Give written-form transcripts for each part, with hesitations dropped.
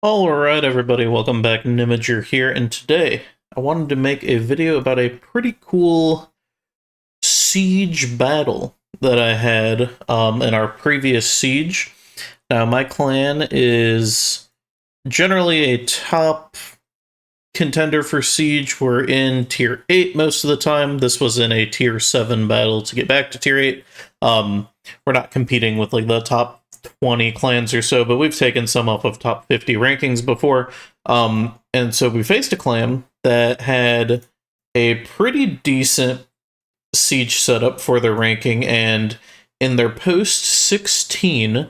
Alright everybody, welcome back. Nimiger here, and today I wanted to make a video about a pretty cool siege battle that I had in our previous siege. Now my clan is generally a top contender for siege. We're in tier 8 most of the time. This was in a tier 7 battle to get back to tier 8. We're not competing with like the top 20 clans or so, but we've taken some off of top 50 rankings before. And so we faced a clan that had a pretty decent siege setup for their ranking, and in their post 16,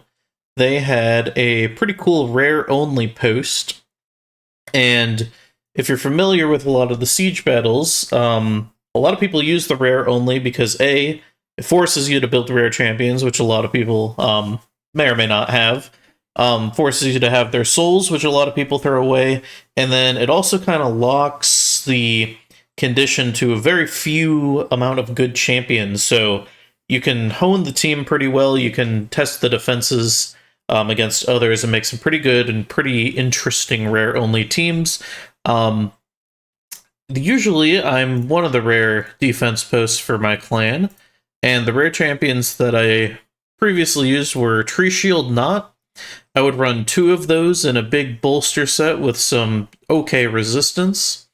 they had a pretty cool rare only post. And if you're familiar with a lot of the siege battles, a lot of people use the rare only because it forces you to build rare champions, which a lot of people may or may not have. Forces you to have their souls, which a lot of people throw away, and then it also kind of locks the condition to a very few amount of good champions. So you can hone the team pretty well. You can test the defenses against others and make some pretty good and pretty interesting rare only teams. Usually I'm one of the rare defense posts for my clan, and the rare champions that I previously used were Tree Shield Knot. I would run 2 of those in a big bolster set with some okay resistance.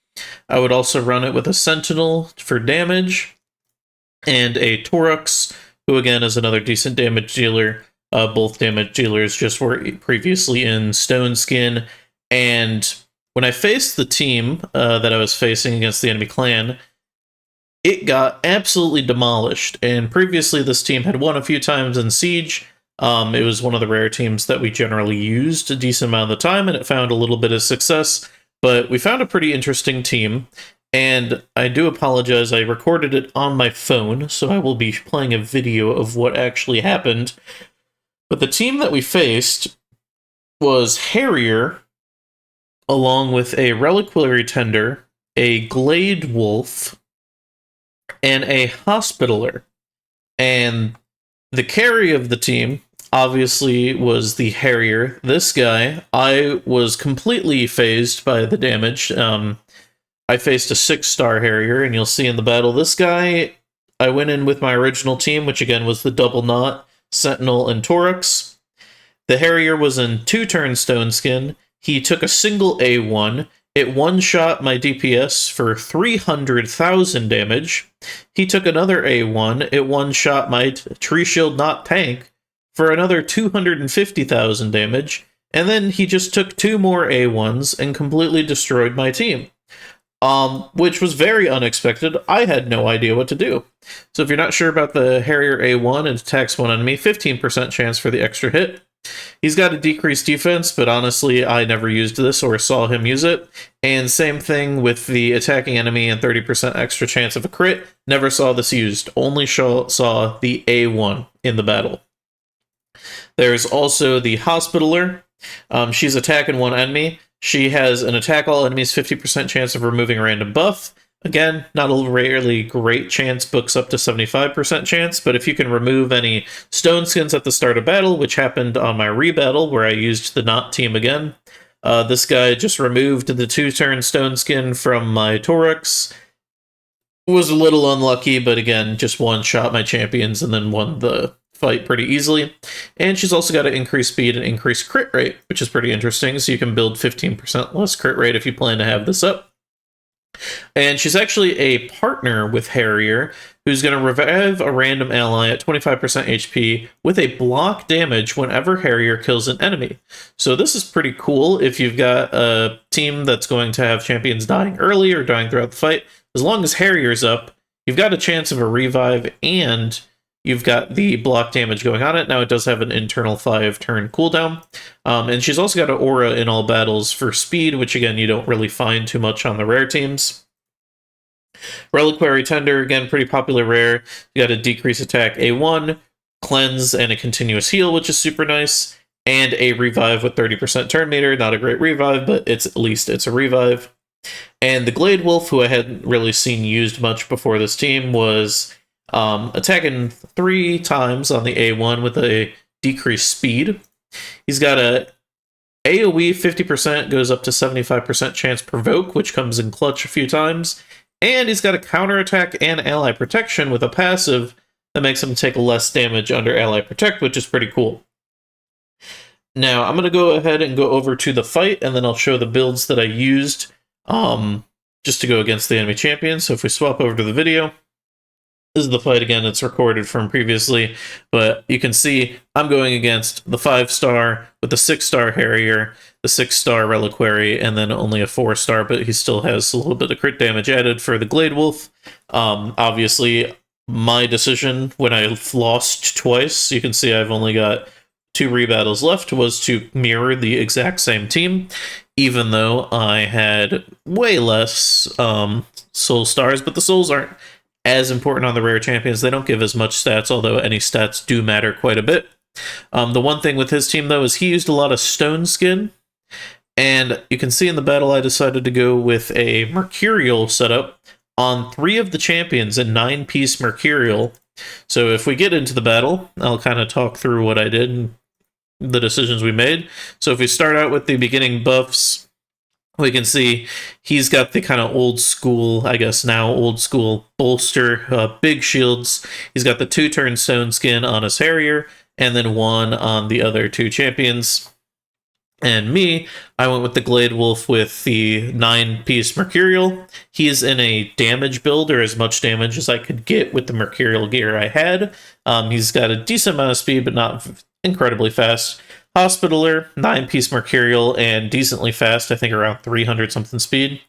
I would also run it with a Sentinel for damage, and a Torux, who again is another decent damage dealer. Both damage dealers just were previously in Stone Skin, and when I faced the team that I was facing against the enemy clan, it got absolutely demolished. And previously this team had won a few times in Siege. It was one of the rare teams that we generally used a decent amount of the time, and it found a little bit of success. But we found a pretty interesting team, and I do apologize, I recorded it on my phone, so I will be playing a video of what actually happened. But the team that we faced was Harrier, along with a Reliquary Tender, a Glade Wolf, and a Hospitaller. And the carry of the team, obviously, was the Harrier. This guy, I was completely phased by the damage. I faced a 6-star Harrier, and you'll see in the battle, this guy, I went in with my original team, which again was the Double Knot, Sentinel, and Torux. The Harrier was in 2-turn Stone Skin. He took a single A1. It one-shot my DPS for 300,000 damage. He took another A1. It one-shot my Tree Shield Knot tank for another 250,000 damage. And then he just took 2 more A1s and completely destroyed my team. Which was very unexpected. I had no idea what to do. So if you're not sure about the Harrier A1, it attacks one enemy, 15% chance for the extra hit. He's got a decreased defense, but honestly, I never used this or saw him use it. And same thing with the attacking enemy and 30% extra chance of a crit. Never saw this used. Only saw the A1 in the battle. There's also the Hospitaller. She's attacking one enemy. She has an attack all enemies 50% chance of removing a random buff. Again, not a rarely great chance, books up to 75% chance, but if you can remove any Stone Skins at the start of battle, which happened on my rebattle where I used the Knot team again, this guy just removed the 2-turn Stone Skin from my Torux. Was a little unlucky, but again, just one-shot my champions and then won the fight pretty easily. And she's also got an increased speed and increased crit rate, which is pretty interesting, so you can build 15% less crit rate if you plan to have this up. And she's actually a partner with Harrier, who's going to revive a random ally at 25% HP with a block damage whenever Harrier kills an enemy. So this is pretty cool if you've got a team that's going to have champions dying early or dying throughout the fight. As long as Harrier's up, you've got a chance of a revive, and you've got the block damage going on it. Now it does have an internal 5-turn cooldown. And she's also got an aura in all battles for speed, which again, you don't really find too much on the rare teams. Reliquary Tender, again, pretty popular rare. You got a decrease attack A1, cleanse, and a continuous heal, which is super nice. And a revive with 30% turn meter. Not a great revive, but at least it's a revive. And the Glade Wolf, who I hadn't really seen used much before this team, was attacking 3 times on the A1 with a decreased speed. He's got a AoE 50% goes up to 75% chance provoke, which comes in clutch a few times. And he's got a counterattack and ally protection with a passive that makes him take less damage under ally protect, which is pretty cool. Now, I'm going to go ahead and go over to the fight, and then I'll show the builds that I used just to go against the enemy champion. So if we swap over to the video, this is the fight again. It's recorded from previously, but you can see I'm going against the 5-star with the 6-star Harrier, the 6-star Reliquary, and then only a 4-star, but he still has a little bit of crit damage added for the Glade Wolf. Obviously, my decision when I lost twice, you can see I've only got 2 rebattles left, was to mirror the exact same team, even though I had way less soul stars, but the souls aren't as important on the rare champions. They don't give as much stats, although any stats do matter quite a bit. The one thing with his team, though, is he used a lot of stone skin, and you can see in the battle I decided to go with a Mercurial setup on 3 of the champions, a 9-piece Mercurial. So if we get into the battle, I'll kind of talk through what I did and the decisions we made. So if we start out with the beginning buffs, we can see he's got the kind of old school, I guess now old school bolster, big shields. He's got the 2-turn stone skin on his Harrier, and then 1 on the other 2 champions. And me, I went with the Glade Wolf with the 9-piece Mercurial. He's in a damage build, or as much damage as I could get with the Mercurial gear I had. He's got a decent amount of speed, but not incredibly fast. Hospitaler, 9-piece Mercurial, and decently fast, I think around 300-something speed.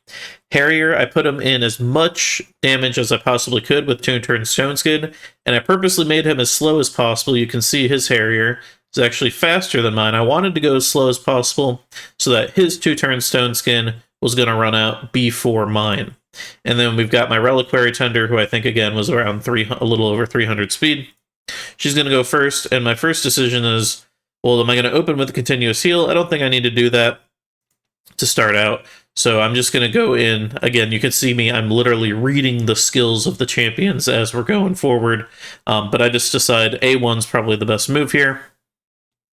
Harrier, I put him in as much damage as I possibly could with 2-turn stone skin, and I purposely made him as slow as possible. You can see his Harrier is actually faster than mine. I wanted to go as slow as possible so that his 2-turn stone skin was going to run out before mine. And then we've got my Reliquary Tender, who I think again was around a little over 300 speed. She's going to go first, and my first decision is, well, am I going to open with a continuous heal? I don't think I need to do that to start out. So I'm just going to go in. Again, you can see me. I'm literally reading the skills of the champions as we're going forward. But I just decide A1's probably the best move here.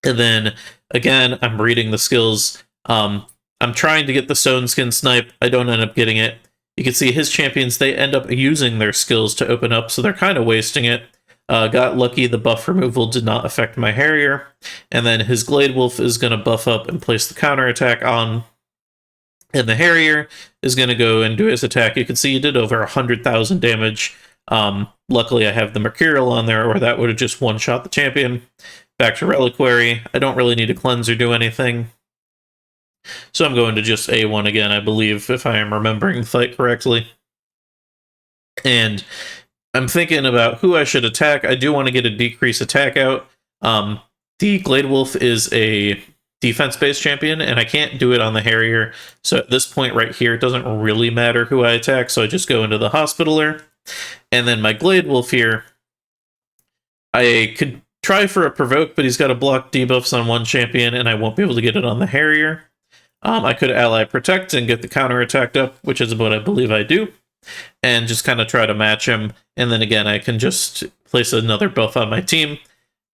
And then, again, I'm reading the skills. I'm trying to get the stone skin snipe. I don't end up getting it. You can see his champions, they end up using their skills to open up, so they're kind of wasting it. Got lucky, the buff removal did not affect my Harrier. And then his Glade Wolf is going to buff up and place the counterattack on. And the Harrier is going to go and do his attack. You can see he did over 100,000 damage. Luckily, I have the Mercurial on there, or that would have just one-shot the champion. Back to Reliquary. I don't really need to cleanse or do anything. So I'm going to just A1 again, I believe, if I am remembering the fight correctly. And I'm thinking about who I should attack. I do want to get a decrease attack out. The Glade Wolf is a defense-based champion, and I can't do it on the Harrier. So at this point right here, it doesn't really matter who I attack, so I just go into the Hospitaler. And then my Glade Wolf here, I could try for a provoke, but he's got to block debuffs on one champion, and I won't be able to get it on the Harrier. I could ally protect and get the counterattack up, which is what I believe I do, and just kind of try to match him. And then again, I can just place another buff on my team.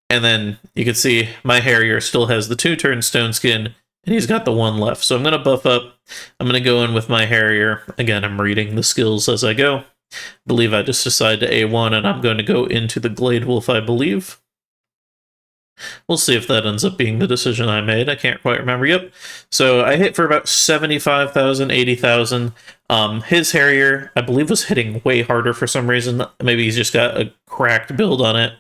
And then you can see my Harrier still has the 2-turn stone skin, and he's got the 1 left. So I'm going to buff up. I'm going to go in with my Harrier. Again, I'm reading the skills as I go. I believe I just decided to A1, and I'm going to go into the Glade Wolf, I believe. We'll see if that ends up being the decision I made. I can't quite remember. Yep. So I hit for about 75,000, 80,000. His Harrier, I believe, was hitting way harder for some reason. Maybe he's just got a cracked build on it.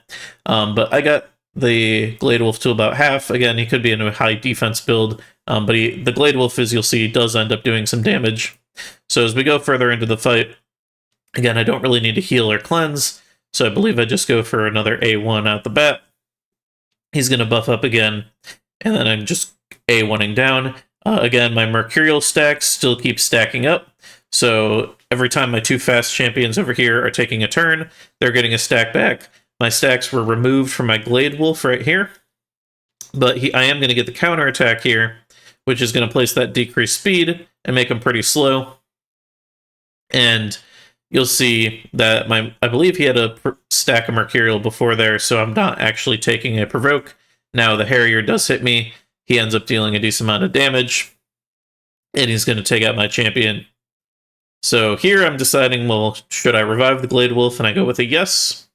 But I got the Glade Wolf to about half. Again, he could be in a high defense build. But the Glade Wolf, as you'll see, does end up doing some damage. So as we go further into the fight, again, I don't really need to heal or cleanse. So I believe I just go for another A1 out the bat. He's going to buff up again, and then I'm just A1ing down. Again, my Mercurial stacks still keep stacking up, so every time my 2 fast champions over here are taking a turn, they're getting a stack back. My stacks were removed from my Glade Wolf right here, but I am going to get the counterattack here, which is going to place that decreased speed and make him pretty slow. And you'll see that I believe he had a stack of Mercurial before there, so I'm not actually taking a provoke. Now the Harrier does hit me. he ends up dealing a decent amount of damage, and he's going to take out my champion. So here I'm deciding, well, should I revive the Glade Wolf? And I go with a yes.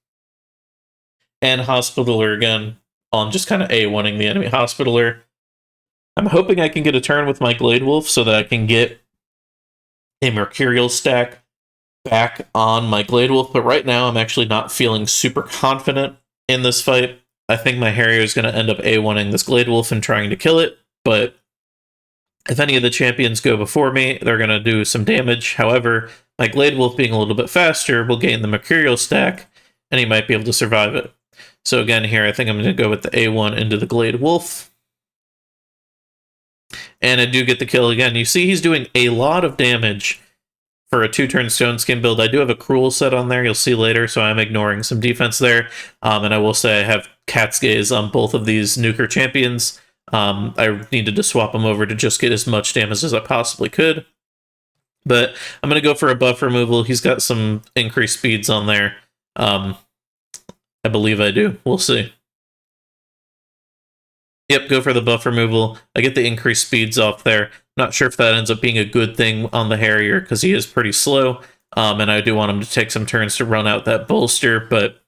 And Hospitaller again. I'm just kind of A1ing the enemy Hospitaller. I'm hoping I can get a turn with my Glade Wolf so that I can get a Mercurial stack back on my Glade Wolf, but right now I'm actually not feeling super confident in this fight. I think my Harrier is going to end up A1ing this Glade Wolf and trying to kill it, but if any of the champions go before me, they're going to do some damage. However, my Glade Wolf being a little bit faster will gain the Mercurial stack, and he might be able to survive it. So again, here, I think I'm going to go with the A1 into the Glade Wolf. And I do get the kill again. You see he's doing a lot of damage for a 2-turn Stone Skin build. I do have a Cruel set on there, you'll see later, so I'm ignoring some defense there. And I will say I have Cat's Gaze on both of these Nuker champions. I needed to swap them over to just get as much damage as I possibly could. But I'm going to go for a buff removal. He's got some increased speeds on there. I believe I do. We'll see. Yep, go for the buff removal. I get the increased speeds off there. Not sure if that ends up being a good thing on the Harrier, because he is pretty slow. And I do want him to take some turns to run out that bolster, but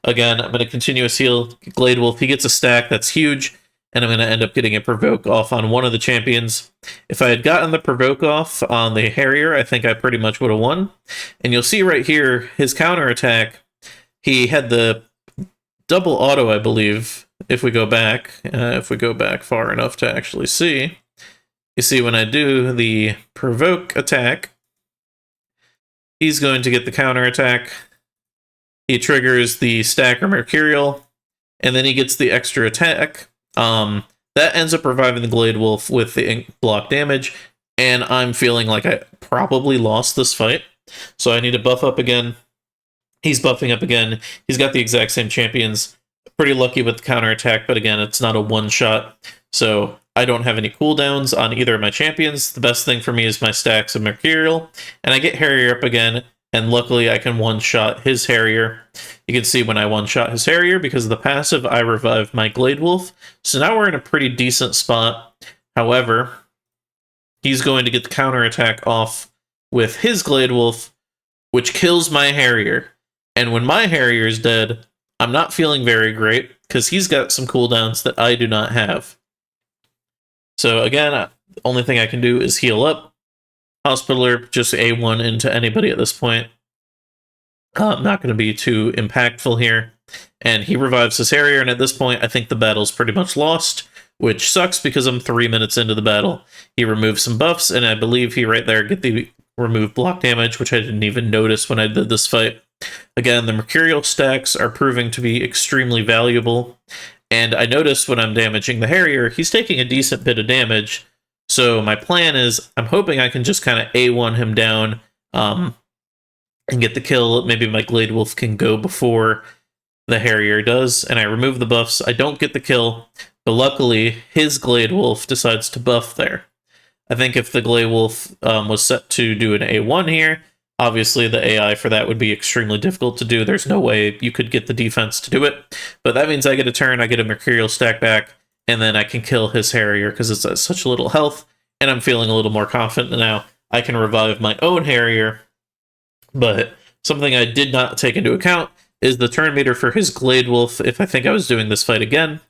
again, I'm going to continuous heal Glade Wolf. He gets a stack, that's huge, and I'm going to end up getting a Provoke off on one of the champions. If I had gotten the Provoke off on the Harrier, I think I pretty much would have won. And you'll see right here, his counterattack, he had the double auto, I believe, if we go back far enough to actually see. You see when I do the Provoke attack, he's going to get the counterattack. He triggers the Stacker Mercurial, and then he gets the extra attack. That ends up reviving the Glade Wolf with the ink block damage, and I'm feeling like I probably lost this fight. So I need to buff up again. He's buffing up again. He's got the exact same champions. Pretty lucky with the counterattack, but again, it's not a one-shot. So I don't have any cooldowns on either of my champions. The best thing for me is my stacks of Mercurial, and I get Harrier up again, and luckily I can one-shot his Harrier. You can see when I one-shot his Harrier, because of the passive, I revived my Glade Wolf. So now we're in a pretty decent spot. However, he's going to get the counterattack off with his Glade Wolf, which kills my Harrier. And when my Harrier is dead, I'm not feeling very great, because he's got some cooldowns that I do not have. So again, the only thing I can do is heal up. Hospitaller, just A1 into anybody at this point. Not going to be too impactful here. And he revives his Harrier, and at this point, I think the battle's pretty much lost, which sucks because I'm 3 minutes into the battle. He removes some buffs, and I believe he right there get the remove block damage, which I didn't even notice when I did this fight. Again, the Mercurial stacks are proving to be extremely valuable, and I noticed when I'm damaging the Harrier, he's taking a decent bit of damage. So my plan is, I'm hoping I can just kind of A1 him down and get the kill. Maybe my Glade Wolf can go before the Harrier does, and I remove the buffs. I don't get the kill, but luckily his Glade Wolf decides to buff there. I think if the Glade Wolf was set to do an A1 here, obviously the AI for that would be extremely difficult to do. There's no way you could get the defense to do it, but that means I get a turn, I get a Mercurial stack back, and then I can kill his Harrier because it's at such little health, and I'm feeling a little more confident now. I can revive my own Harrier, but something I did not take into account is the turn meter for his Glade Wolf. If I think I was doing this fight again,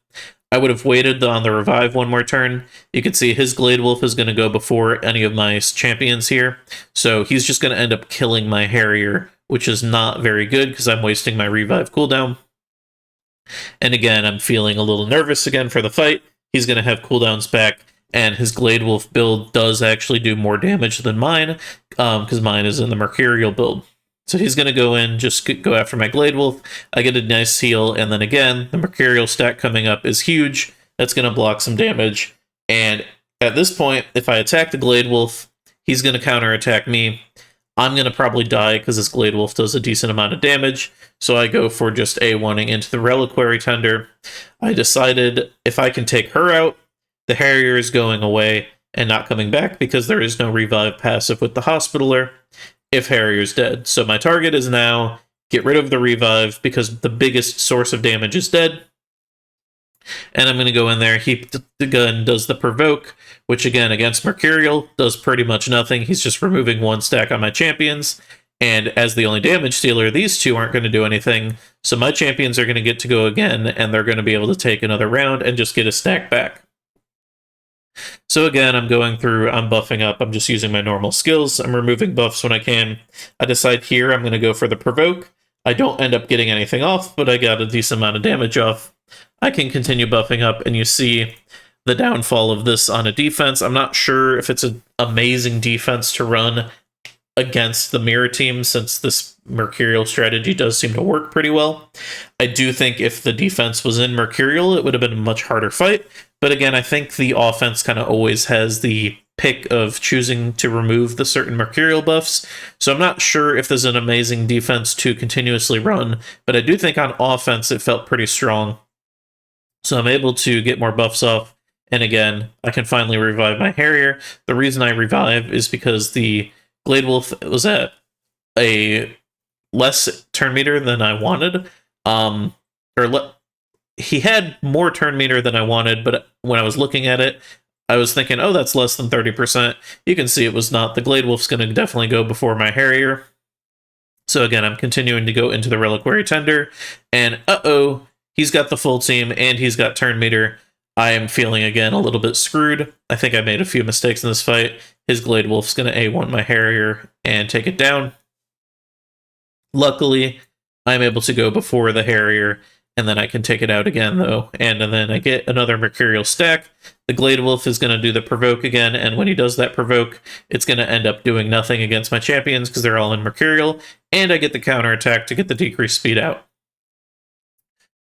I would have waited on the revive one more turn. You can see his Glade Wolf is going to go before any of my champions here, so he's just going to end up killing my Harrier, which is not very good because I'm wasting my revive cooldown. And again, I'm feeling a little nervous again for the fight. He's going to have cooldowns back, and his Glade Wolf build does actually do more damage than mine, because mine is in the Mercurial build. So he's going to go in, just go after my Glade Wolf. I get a nice heal, and then again, the Mercurial stack coming up is huge. That's going to block some damage. And at this point, if I attack the Glade Wolf, he's going to counterattack me. I'm going to probably die because this Glade Wolf does a decent amount of damage. So I go for just A1ing into the Reliquary Tender. I decided if I can take her out, the Harrier is going away and not coming back because there is no revive passive with the Hospitaller if Harrier's dead. So my target is now get rid of the revive because the biggest source of damage is dead. And I'm going to go in there. The gun does the provoke, which again, against Mercurial, does pretty much nothing. He's just removing one stack on my champions. And as the only damage dealer, these two aren't going to do anything. So my champions are going to get to go again, and they're going to be able to take another round and just get a stack back. So again, I'm going through, I'm buffing up, I'm just using my normal skills, I'm removing buffs when I can. I decide here I'm going to go for the provoke. I don't end up getting anything off, but I got a decent amount of damage off. I can continue buffing up, and you see the downfall of this on a defense. I'm not sure if it's an amazing defense to run against the mirror team, since this Mercurial strategy does seem to work pretty well. I do think if the defense was in Mercurial, it would have been a much harder fight. But again, I think the offense kind of always has the pick of choosing to remove the certain Mercurial buffs. So I'm not sure if there's an amazing defense to continuously run, but I do think on offense it felt pretty strong. So I'm able to get more buffs off. And again, I can finally revive my Harrier. The reason I revive is because the Glade Wolf was at a less turn meter than I wanted. He had more turn meter than I wanted, but when I was looking at it, I was thinking, oh, that's less than 30%. You can see it was not. The Glade Wolf's going to definitely go before my Harrier. So again, I'm continuing to go into the Reliquary Tender, and he's got the full team, and he's got turn meter. I am feeling, again, a little bit screwed. I think I made a few mistakes in this fight. His Glade Wolf's going to A1 my Harrier and take it down. Luckily, I'm able to go before the Harrier, and then I can take it out again, though. And then I get another Mercurial stack. The Glade Wolf is going to do the provoke again, and when he does that provoke, it's going to end up doing nothing against my champions because they're all in Mercurial, and I get the counterattack to get the decreased speed out.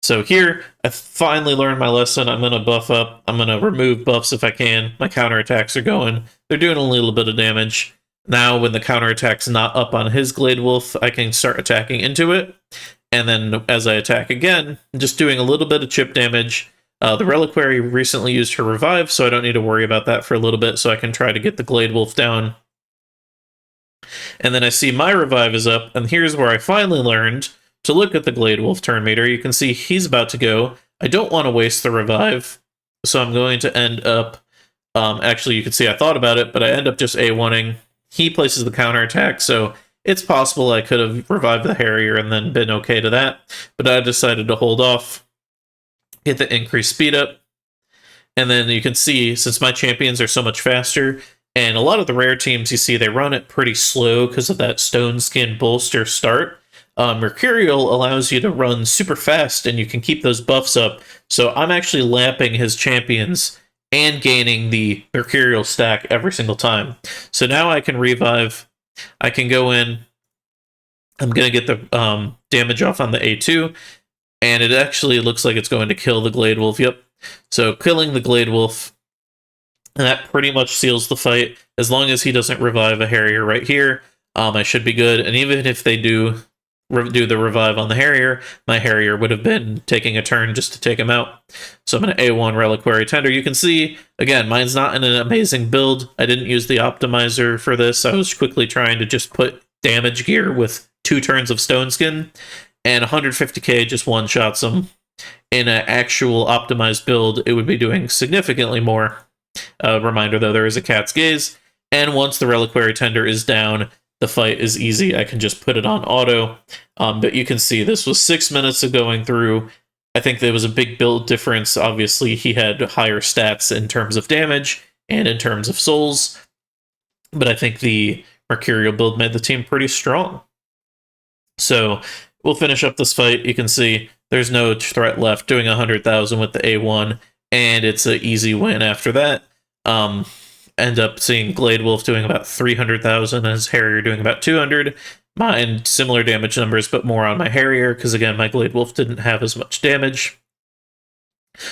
So here, I finally learned my lesson. I'm going to buff up. I'm going to remove buffs if I can. My counterattacks are going. They're doing a little bit of damage. Now, when the counterattack's not up on his Glade Wolf, I can start attacking into it. And then as I attack again, just doing a little bit of chip damage. The Reliquary recently used her revive, so I don't need to worry about that for a little bit, so I can try to get the Glade Wolf down. And then I see my revive is up, and here's where I finally learned to look at the Glade Wolf turn meter. You can see he's about to go. I don't want to waste the revive, so I'm going to end up... actually, you can see I thought about it, but I end up just A1ing. He places the counterattack, so it's possible I could have revived the Harrier and then been okay to that, but I decided to hold off, get the increased speed up, and then you can see, since my champions are so much faster, and a lot of the rare teams you see, they run it pretty slow because of that Stone Skin bolster start. Mercurial allows you to run super fast, and you can keep those buffs up, so I'm actually lapping his champions and gaining the Mercurial stack every single time. So now I can revive, I can go in, I'm going to get the damage off on the A2, and it actually looks like it's going to kill the Glade Wolf. Yep. So killing the Glade Wolf, and that pretty much seals the fight. As long as he doesn't revive a Harrier right here, I should be good. And even if they do the revive on the Harrier, my Harrier would have been taking a turn just to take him out. So I'm going to A1 Reliquary Tender. You can see, again, mine's not in an amazing build. I didn't use the optimizer for this. I was quickly trying to just put damage gear with 2 turns of Stone Skin, and 150k just one-shots him. In an actual optimized build, it would be doing significantly more. Reminder, though, there is a Cat's Gaze, and once the Reliquary Tender is down, the fight is easy. I can just put it on auto. But you can see this was 6 minutes of going through. I think there was a big build difference. Obviously, he had higher stats in terms of damage and in terms of souls. But I think the Mercurial build made the team pretty strong. So we'll finish up this fight. You can see there's no threat left, doing 100,000 with the A1, and it's an easy win after that. End up seeing Glade Wolf doing about 300,000, and his Harrier doing about 200. Mine, similar damage numbers, but more on my Harrier, because again, my Glade Wolf didn't have as much damage.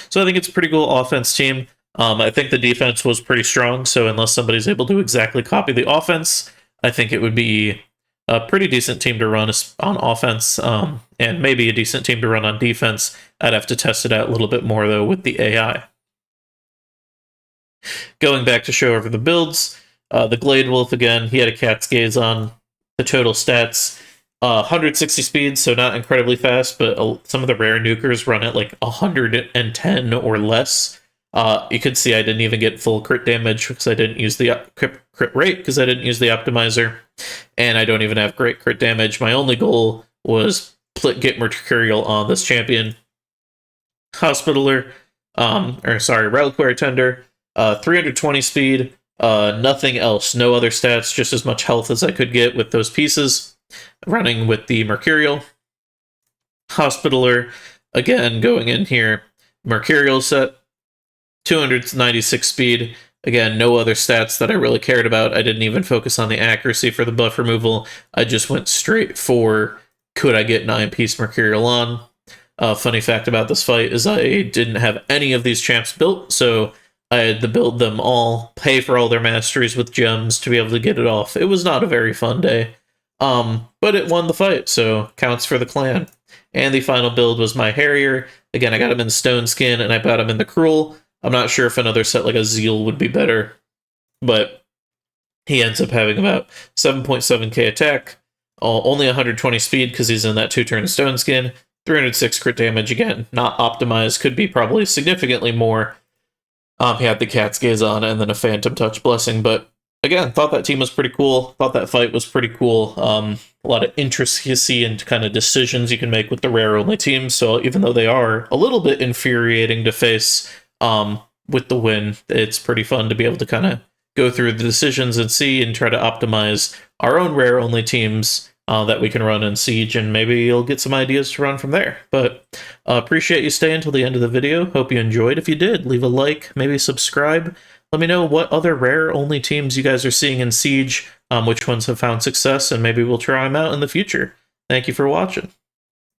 So I think it's a pretty cool offense team. I think the defense was pretty strong, so unless somebody's able to exactly copy the offense, I think it would be a pretty decent team to run on offense, and maybe a decent team to run on defense. I'd have to test it out a little bit more, though, with the AI. Going back to show over the builds, the Glade Wolf, again, he had a Cat's Gaze on. The total stats, 160 speed, so not incredibly fast, but some of the rare nukers run at like 110 or less. You could see I didn't even get full crit damage because I didn't use the crit rate because I didn't use the optimizer, and I don't even have great crit damage. My only goal was get Mercurial on this champion. Hospitaller, Reliquary Tender, 320 speed, nothing else, no other stats, just as much health as I could get with those pieces. Running with the Mercurial. Hospitaller, again, going in here, Mercurial set, 296 speed. Again, no other stats that I really cared about. I didn't even focus on the accuracy for the buff removal. I just went straight for, could I get 9-piece Mercurial on? Funny fact about this fight is I didn't have any of these champs built, so I had to build them all, pay for all their masteries with gems to be able to get it off. It was not a very fun day. But it won the fight, so counts for the clan. And the final build was my Harrier. Again, I got him in Stone Skin, and I got him in the Cruel. I'm not sure if another set like a Zeal would be better, but he ends up having about 7.7k attack, only 120 speed because he's in that 2-turn Stone Skin, 306 crit damage, again, not optimized, could be probably significantly more. He had the Cat's Gaze on and then a Phantom Touch Blessing, but again, thought that team was pretty cool. Thought that fight was pretty cool. A lot of intricacy and kind of decisions you can make with the rare-only teams. So even though they are a little bit infuriating to face with the win, it's pretty fun to be able to kind of go through the decisions and see and try to optimize our own rare-only teams that we can run in Siege, and maybe you'll get some ideas to run from there. But appreciate you staying until the end of the video. Hope you enjoyed. If you did, leave a like, maybe subscribe. Let me know what other rare-only teams you guys are seeing in Siege, which ones have found success, and maybe we'll try them out in the future. Thank you for watching.